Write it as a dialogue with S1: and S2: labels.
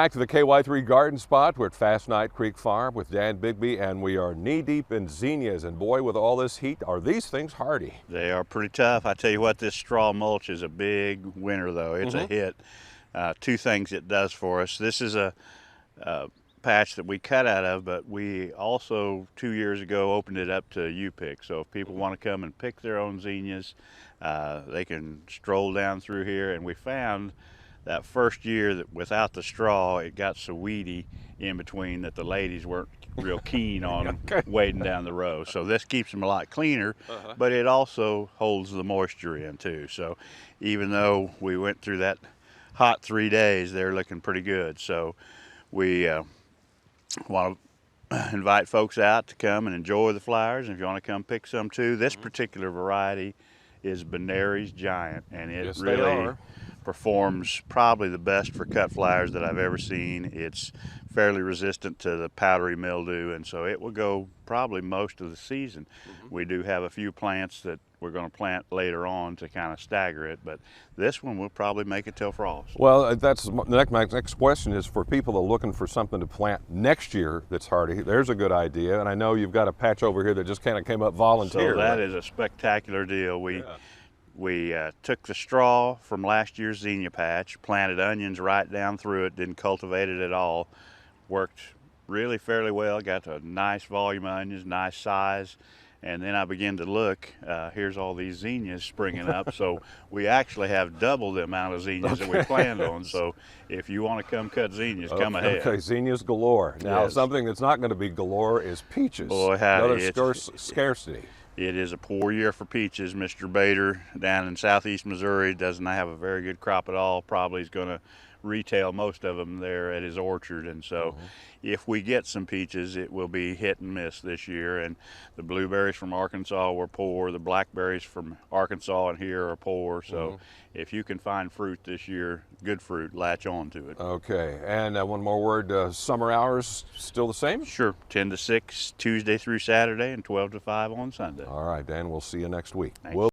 S1: Back to the KY3 Garden Spot. We're at Fast Night Creek Farm with Dan Bigby, and we are knee-deep in zinnias. And boy, with all this heat, are these things hardy?
S2: They are pretty tough. I tell you what, this straw mulch is a big winner, though. It's a hit. Two things it does for us. This is a patch that we cut out of, but we also 2 years ago opened it up to U-pick. So if people want to come and pick their own zinnias, they can stroll down through here. And we found that first year that without the straw, it got so weedy in between that the ladies weren't real keen on wading down the row. So this keeps them a lot cleaner, but it also holds the moisture in too. So even though we went through that hot 3 days, they're looking pretty good. So we want to invite folks out to come and enjoy the flowers. And if you want to come pick some too, this particular variety is Benary's Giant, and it really performs probably the best for cut flowers that I've ever seen. It's fairly resistant to the powdery mildew, and so it will go probably most of the season. We do have a few plants that we're going to plant later on to kind of stagger it, but this one will probably make it till frost.
S1: Well, that's my next question is for people that are looking for something to plant next year that's hardy. There's a good idea, and I know you've got a patch over here that just kind of came up volunteer.
S2: So that is a spectacular deal. We took the straw from last year's zinnia patch, planted onions right down through it, didn't cultivate it at all. Worked really fairly well, got a nice volume of onions, nice size. And then I began to look, here's all these zinnias springing up. So we actually have double the amount of zinnias that we planned on. So if you want to come cut zinnias, come ahead.
S1: Okay, zinnias galore. Now something that's not going to be galore is peaches.
S2: Boy, howdy,
S1: another scarcity.
S2: It is a poor year for peaches. Mr. Bader down in southeast Missouri doesn't have a very good crop at all. Probably is going to retail most of them there at his orchard, and so if we get some peaches, it will be hit and miss this year. And the blueberries from Arkansas were poor, the blackberries from Arkansas and here are poor. So if you can find fruit this year, good fruit, latch on to it.
S1: Okay, and one more word, summer hours still the same?
S2: Sure, 10 to 6 Tuesday through Saturday and 12 to 5 on Sunday.
S1: All right, Dan, we'll see you next week.